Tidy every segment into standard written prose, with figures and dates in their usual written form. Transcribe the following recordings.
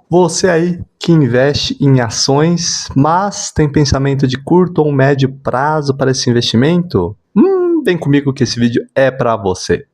Você aí que investe em ações, mas tem pensamento de curto ou médio prazo para esse investimento? Vem comigo que esse vídeo é para você.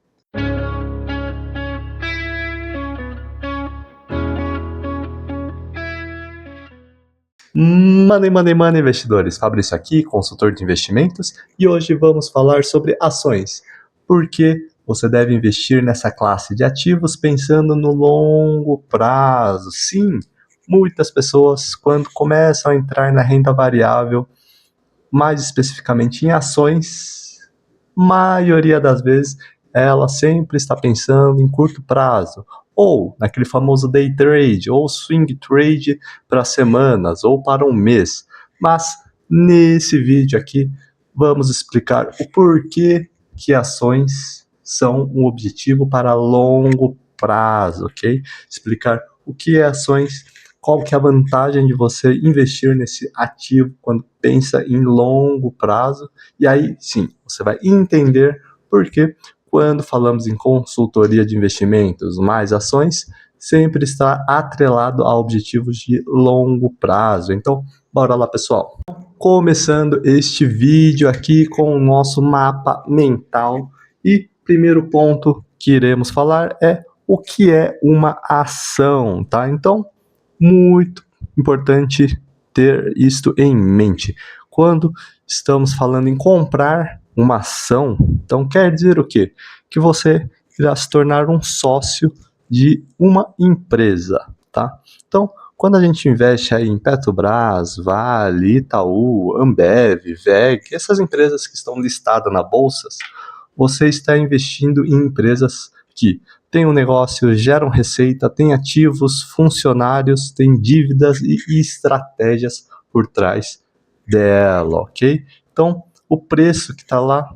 Money, investidores. Fabrício aqui, consultor de investimentos, e hoje vamos falar sobre ações. Por que você deve investir nessa classe de ativos pensando no longo prazo? Sim, muitas pessoas, quando começam a entrar na renda variável, mais especificamente em ações, maioria das vezes ela sempre está pensando em curto prazo, ou naquele famoso day trade, ou swing trade para semanas, ou para um mês. Mas nesse vídeo aqui vamos explicar o porquê que ações são um objetivo para longo prazo, ok? Explicar o que é ações, qual que é a vantagem de você investir nesse ativo quando pensa em longo prazo, e aí sim, você vai entender por que quando falamos em consultoria de investimentos mais ações, sempre está atrelado a objetivos de longo prazo. Então, bora lá, pessoal. Começando este vídeo aqui com o nosso mapa mental, e primeiro ponto que iremos falar é o que é uma ação, tá? Então, muito importante ter isto em mente. Quando estamos falando em comprar uma ação, então quer dizer o quê? Que você irá se tornar um sócio de uma empresa, tá? Então, quando a gente investe aí em Petrobras, Vale, Itaú, Ambev, WEG, essas empresas que estão listadas na bolsa, você está investindo em empresas que têm um negócio, geram receita, têm ativos, funcionários, têm dívidas e estratégias por trás dela, ok? Então, o preço que está lá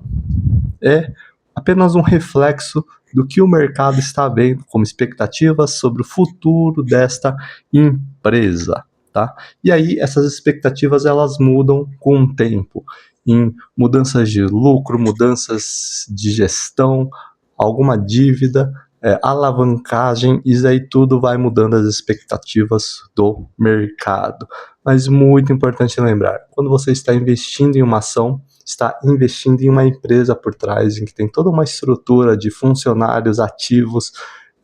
é apenas um reflexo do que o mercado está vendo como expectativas sobre o futuro desta empresa, tá? E aí essas expectativas elas mudam com o tempo, em mudanças de lucro, mudanças de gestão, alguma dívida, alavancagem, isso aí tudo vai mudando as expectativas do mercado. Mas muito importante lembrar, quando você está investindo em uma ação, está investindo em uma empresa por trás, em que tem toda uma estrutura de funcionários ativos,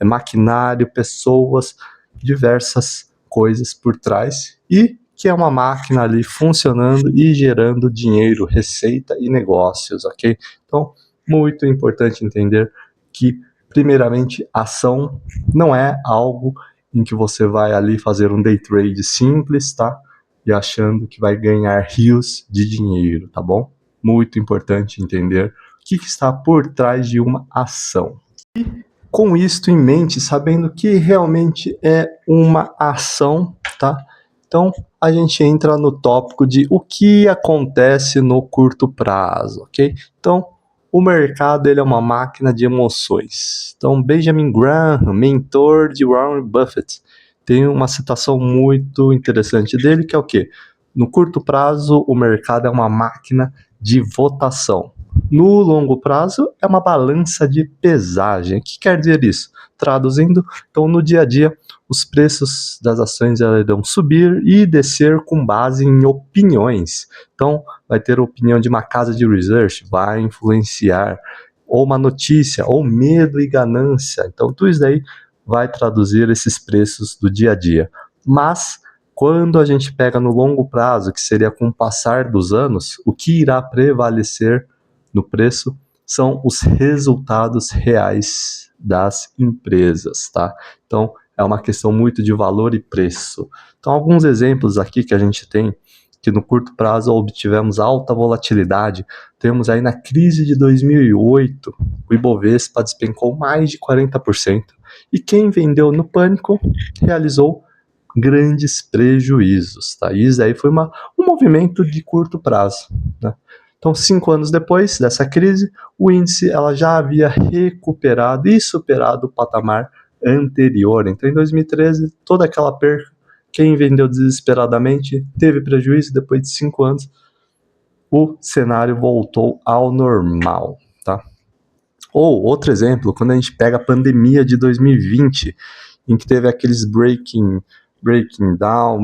maquinário, pessoas, diversas coisas por trás, e que é uma máquina ali funcionando e gerando dinheiro, receita e negócios, ok? Então, muito importante entender que, primeiramente, ação não é algo em que você vai ali fazer um day trade simples, tá? E achando que vai ganhar rios de dinheiro, tá bom? Muito importante entender o que está por trás de uma ação. E com isto em mente, sabendo que realmente é uma ação, tá? Então a gente entra no tópico de o que acontece no curto prazo, ok? Então o mercado ele é uma máquina de emoções. Então Benjamin Graham, mentor de Warren Buffett, tem uma citação muito interessante dele que é o quê? No curto prazo o mercado é uma máquina de votação. No longo prazo, é uma balança de pesagem. O que quer dizer isso? Traduzindo, então no dia a dia, os preços das ações irão subir e descer com base em opiniões. Então, vai ter a opinião de uma casa de research, vai influenciar, ou uma notícia, ou medo e ganância. Então, tudo isso daí vai traduzir esses preços do dia a dia. Mas, quando a gente pega no longo prazo, que seria com o passar dos anos, o que irá prevalecer no preço são os resultados reais das empresas, tá? Então, é uma questão muito de valor e preço. Então, alguns exemplos aqui que a gente tem, que no curto prazo obtivemos alta volatilidade, temos aí na crise de 2008, o Ibovespa despencou mais de 40%, e quem vendeu no pânico realizou grandes prejuízos, tá? E isso aí foi um movimento de curto prazo, né? Então, 5 anos depois dessa crise, o índice ela já havia recuperado e superado o patamar anterior. Então, em 2013, toda aquela perca, quem vendeu desesperadamente teve prejuízo. Depois de 5 anos, o cenário voltou ao normal, tá? Ou outro exemplo, quando a gente pega a pandemia de 2020, em que teve aqueles breaking down,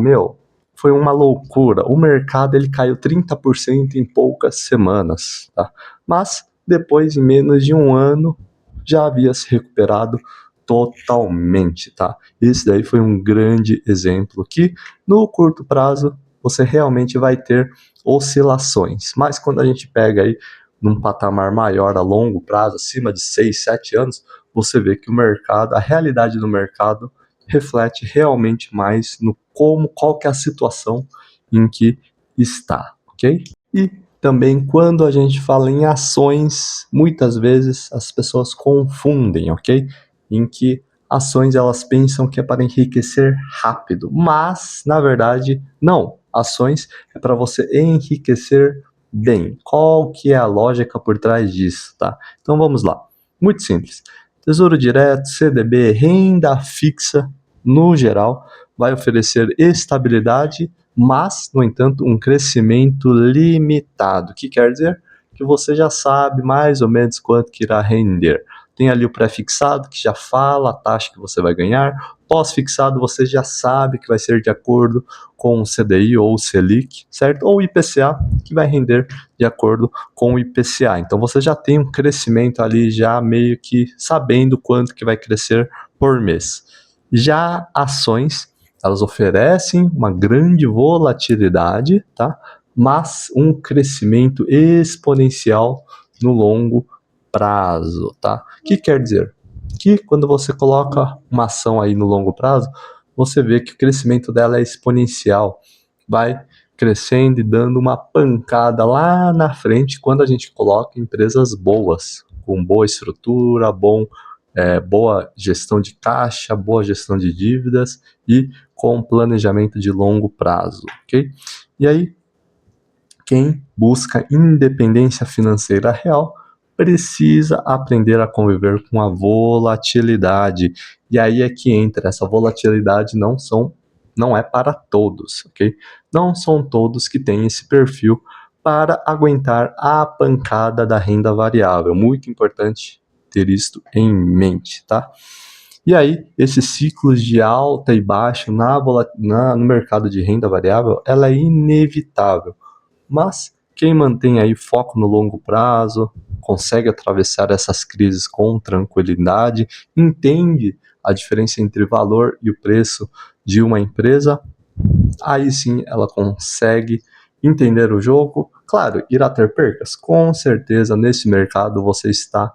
foi uma loucura. O mercado ele caiu 30% em poucas semanas, tá? Mas depois, em menos de um ano, já havia se recuperado totalmente, tá? Esse daí foi um grande exemplo que no curto prazo você realmente vai ter oscilações, mas quando a gente pega aí num patamar maior a longo prazo, acima de 6, 7 anos, você vê que o mercado, a realidade do mercado reflete realmente mais no qual que é a situação em que está, ok? E também quando a gente fala em ações, muitas vezes as pessoas confundem, ok? Em que ações elas pensam que é para enriquecer rápido, mas na verdade não. Ações é para você enriquecer bem. Qual que é a lógica por trás disso, tá? Então vamos lá. Muito simples. Tesouro Direto, CDB, renda fixa, no geral, vai oferecer estabilidade, mas, no entanto, um crescimento limitado. O que quer dizer? Que você já sabe mais ou menos quanto que irá render. Tem ali o pré-fixado, que já fala a taxa que você vai ganhar. Pós-fixado, você já sabe que vai ser de acordo com o CDI ou o Selic, certo? Ou o IPCA, que vai render de acordo com o IPCA. Então, você já tem um crescimento ali, já meio que sabendo quanto que vai crescer por mês. Já ações, elas oferecem uma grande volatilidade, tá? Mas um crescimento exponencial no longo prazo, tá? O que quer dizer? Que quando você coloca uma ação aí no longo prazo, você vê que o crescimento dela é exponencial, vai crescendo e dando uma pancada lá na frente quando a gente coloca empresas boas, com boa estrutura, boa gestão de caixa, boa gestão de dívidas e com planejamento de longo prazo, ok? E aí, quem busca independência financeira real precisa aprender a conviver com a volatilidade. E aí é que entra, essa volatilidade não é para todos, ok? Não são todos que têm esse perfil para aguentar a pancada da renda variável. Muito importante ter isto em mente, tá? E aí, esses ciclos de alta e baixa no mercado de renda variável, ela é inevitável. Mas quem mantém aí foco no longo prazo, consegue atravessar essas crises com tranquilidade, entende a diferença entre valor e o preço de uma empresa, aí sim ela consegue entender o jogo. Claro, irá ter percas? Com certeza, nesse mercado você está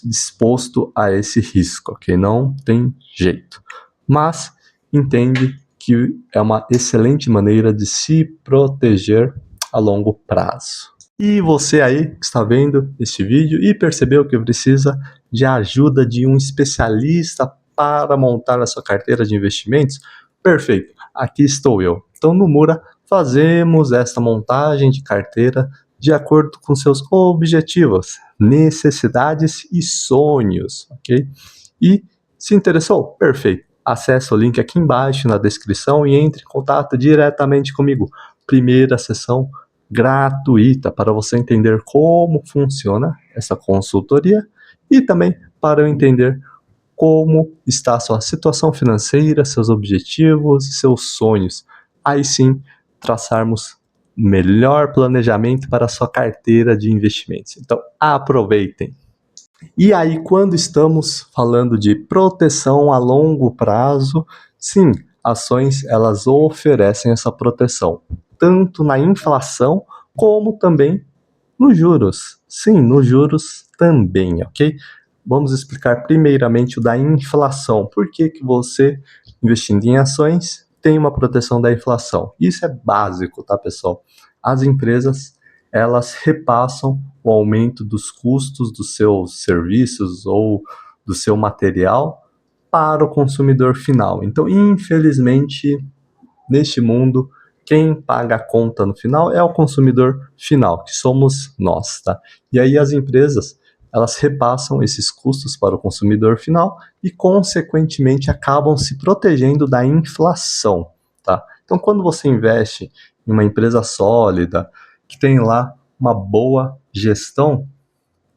disposto a esse risco, ok? Não tem jeito. Mas entende que é uma excelente maneira de se proteger a longo prazo. E você aí que está vendo este vídeo e percebeu que precisa de ajuda de um especialista para montar a sua carteira de investimentos? Perfeito, aqui estou eu. Então no Mura fazemos esta montagem de carteira de acordo com seus objetivos, necessidades e sonhos, ok? E se interessou? Perfeito. Acesse o link aqui embaixo na descrição e entre em contato diretamente comigo. Primeira sessão gratuita para você entender como funciona essa consultoria e também para eu entender como está a sua situação financeira, seus objetivos e seus sonhos. Aí sim, traçarmos melhor planejamento para a sua carteira de investimentos. Então, aproveitem! E aí, quando estamos falando de proteção a longo prazo, sim, ações elas oferecem essa proteção, tanto na inflação como também nos juros. Sim, nos juros também, ok? Vamos explicar primeiramente o da inflação. Por que que você, investindo em ações, tem uma proteção da inflação? Isso é básico, tá, pessoal? As empresas, elas repassam o aumento dos custos dos seus serviços ou do seu material para o consumidor final. Então, infelizmente, neste mundo, quem paga a conta no final é o consumidor final, que somos nós, tá? E aí as empresas, elas repassam esses custos para o consumidor final e, consequentemente, acabam se protegendo da inflação, tá? Então, quando você investe em uma empresa sólida, que tem lá uma boa gestão,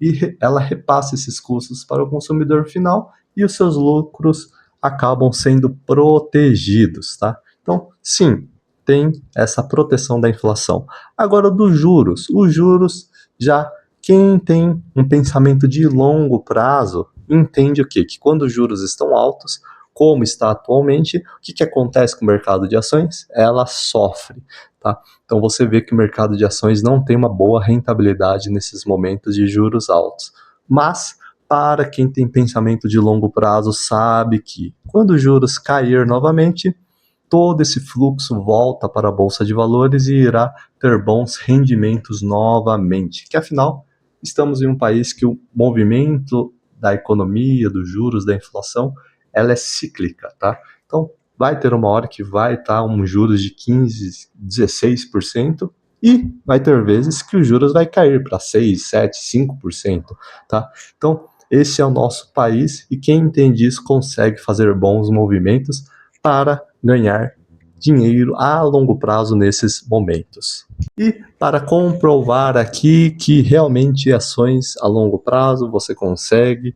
e ela repassa esses custos para o consumidor final e os seus lucros acabam sendo protegidos, tá? Então, sim, tem essa proteção da inflação. Agora, dos juros. Os juros, já quem tem um pensamento de longo prazo, entende o quê? Que quando os juros estão altos, como está atualmente, o que acontece com o mercado de ações? Ela sofre, tá? Então você vê que o mercado de ações não tem uma boa rentabilidade nesses momentos de juros altos. Mas, para quem tem pensamento de longo prazo, sabe que quando os juros cair novamente, todo esse fluxo volta para a Bolsa de Valores e irá ter bons rendimentos novamente. Que afinal, estamos em um país que o movimento da economia, dos juros, da inflação, ela é cíclica, tá? Então, vai ter uma hora que vai estar um juros de 15, 16%, e vai ter vezes que os juros vai cair para 6, 7, 5%, tá? Então, esse é o nosso país e quem entende isso consegue fazer bons movimentos para ganhar dinheiro a longo prazo nesses momentos. E para comprovar aqui que realmente ações a longo prazo você consegue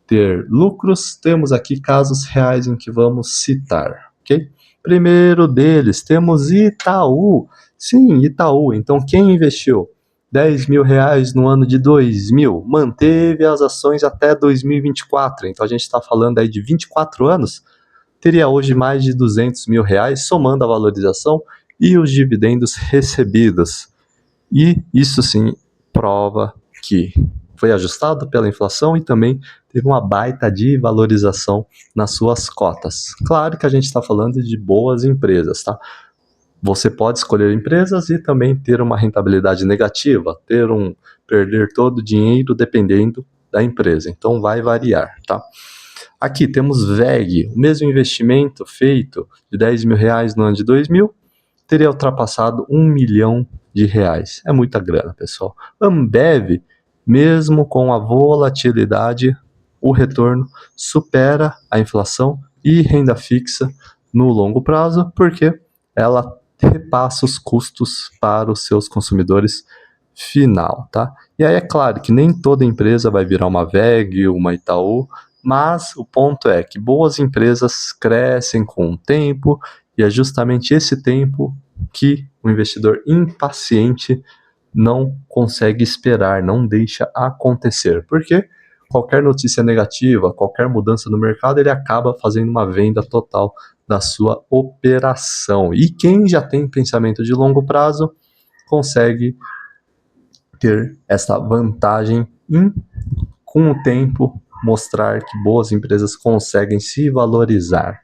ter lucros, temos aqui casos reais em que vamos citar, ok? Primeiro deles, temos Itaú. Sim, Itaú. Então, quem investiu R$ 10.000 no ano de 2000, manteve as ações até 2024. Então, a gente está falando aí de 24 anos, teria hoje mais de R$ 200.000, somando a valorização e os dividendos recebidos. E isso sim prova que foi ajustado pela inflação e também teve uma baita de valorização nas suas cotas. Claro que a gente está falando de boas empresas, tá? Você pode escolher empresas e também ter uma rentabilidade negativa, perder todo o dinheiro dependendo da empresa. Então vai variar, tá? Aqui temos VEG, o mesmo investimento feito de R$ 10.000 no ano de 2000, teria ultrapassado R$ 1.000.000. É muita grana, pessoal. Ambev, mesmo com a volatilidade, o retorno supera a inflação e renda fixa no longo prazo, porque ela repassa os custos para os seus consumidores final, tá? E aí é claro que nem toda empresa vai virar uma VEG, uma Itaú, mas o ponto é que boas empresas crescem com o tempo e é justamente esse tempo que o investidor impaciente não consegue esperar, não deixa acontecer. Porque qualquer notícia negativa, qualquer mudança no mercado, ele acaba fazendo uma venda total da sua operação. E quem já tem pensamento de longo prazo consegue ter essa vantagem em, com o tempo, mostrar que boas empresas conseguem se valorizar.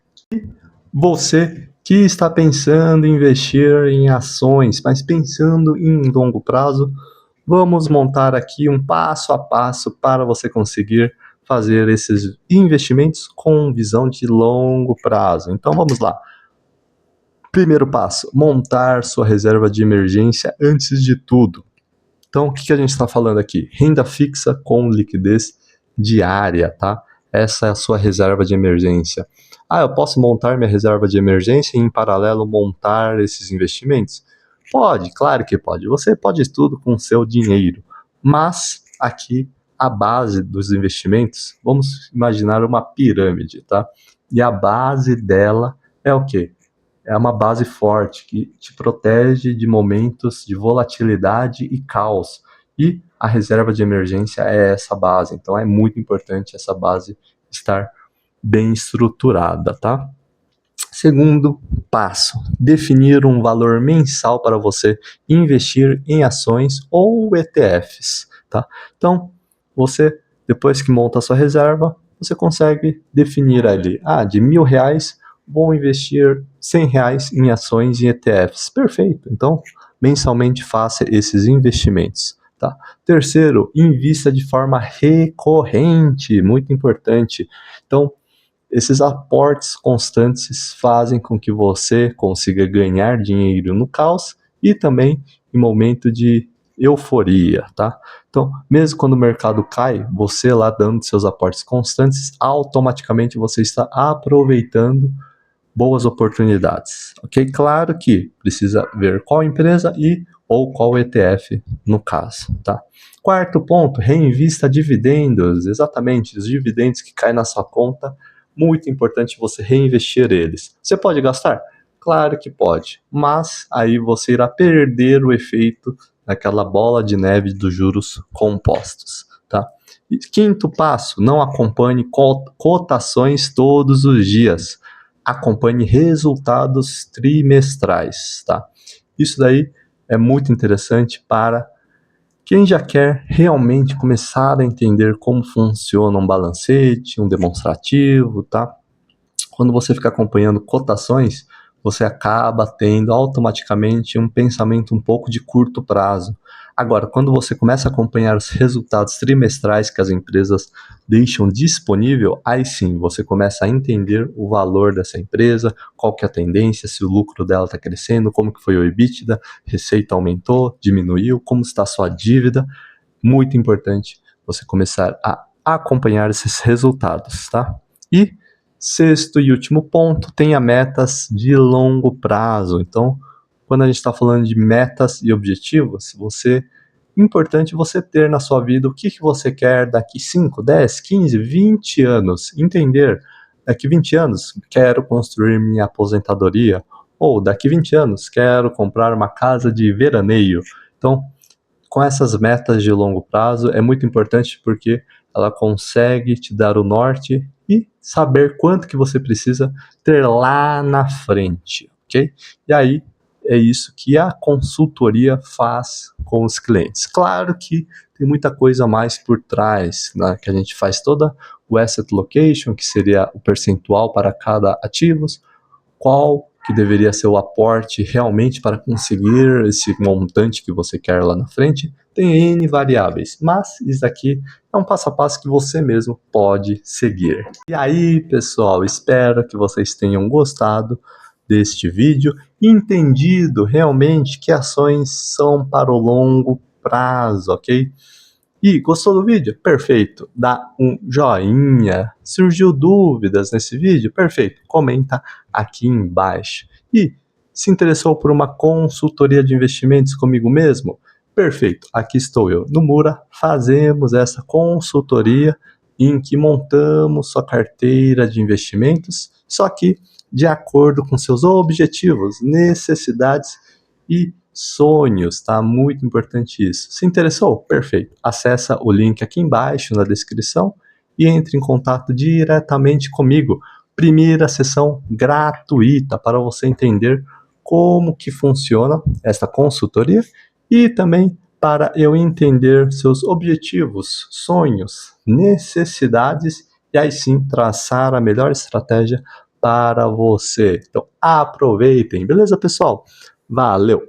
Você que está pensando em investir em ações, mas pensando em longo prazo, vamos montar aqui um passo a passo para você conseguir fazer esses investimentos com visão de longo prazo. Então vamos lá. Primeiro passo, montar sua reserva de emergência antes de tudo. Então, o que a gente está falando aqui? Renda fixa com liquidez diária, tá? Essa é a sua reserva de emergência. Ah, eu posso montar minha reserva de emergência e, em paralelo, montar esses investimentos? Pode, claro que pode. Você pode tudo com o seu dinheiro. Mas, aqui, a base dos investimentos, vamos imaginar uma pirâmide, tá? E a base dela é o quê? É uma base forte que te protege de momentos de volatilidade e caos. E a reserva de emergência é essa base. Então é muito importante essa base estar bem estruturada, tá? Segundo passo, definir um valor mensal para você investir em ações ou ETFs, tá? Então, você, depois que monta a sua reserva, você consegue definir ali, de R$ 1.000, vou investir R$ 100 em ações e ETFs. Perfeito. Então, mensalmente faça esses investimentos, tá? Terceiro, invista de forma recorrente, muito importante. Então, esses aportes constantes fazem com que você consiga ganhar dinheiro no caos e também em momento de euforia, tá? Então, mesmo quando o mercado cai, você lá dando seus aportes constantes, automaticamente você está aproveitando boas oportunidades, ok? Claro que precisa ver qual empresa e ou qual ETF no caso, tá? Quarto ponto, reinvista dividendos, exatamente, os dividendos que caem na sua conta, muito importante você reinvestir eles. Você pode gastar? Claro que pode, mas aí você irá perder o efeito daquela bola de neve dos juros compostos, tá? E quinto passo, não acompanhe cotações todos os dias, acompanhe resultados trimestrais, tá? Isso daí é muito interessante para quem já quer realmente começar a entender como funciona um balancete, um demonstrativo, tá? Quando você fica acompanhando cotações, você acaba tendo automaticamente um pensamento um pouco de curto prazo. Agora, quando você começa a acompanhar os resultados trimestrais que as empresas deixam disponível, aí sim você começa a entender o valor dessa empresa, qual que é a tendência, se o lucro dela está crescendo, como que foi o EBITDA, receita aumentou, diminuiu, como está a sua dívida. Muito importante você começar a acompanhar esses resultados, tá? E sexto e último ponto, tenha metas de longo prazo. Então, quando a gente está falando de metas e objetivos, importante você ter na sua vida o que você quer daqui 5, 10, 15, 20 anos. Entender, daqui 20 anos quero construir minha aposentadoria, ou daqui 20 anos quero comprar uma casa de veraneio. Então, com essas metas de longo prazo é muito importante porque ela consegue te dar o norte e saber quanto que você precisa ter lá na frente, ok? E aí é isso que a consultoria faz com os clientes. Claro que tem muita coisa mais por trás, né, que a gente faz toda o asset location, que seria o percentual para cada ativos, qual que deveria ser o aporte realmente para conseguir esse montante que você quer lá na frente. Tem N variáveis, mas isso aqui é um passo a passo que você mesmo pode seguir. E aí, pessoal, espero que vocês tenham gostado deste vídeo e entendido realmente que ações são para o longo prazo, ok? E gostou do vídeo? Perfeito. Dá um joinha. Surgiu dúvidas nesse vídeo? Perfeito. Comenta aqui embaixo. E se interessou por uma consultoria de investimentos comigo mesmo? Perfeito. Aqui estou eu. No Mura fazemos essa consultoria em que montamos sua carteira de investimentos, só que de acordo com seus objetivos, necessidades e sonhos, tá? Muito importante isso. Se interessou? Perfeito. Acessa o link aqui embaixo na descrição e entre em contato diretamente comigo. Primeira sessão gratuita para você entender como que funciona esta consultoria e também para eu entender seus objetivos, sonhos, necessidades e aí sim traçar a melhor estratégia para você. Então aproveitem, beleza, pessoal? Valeu!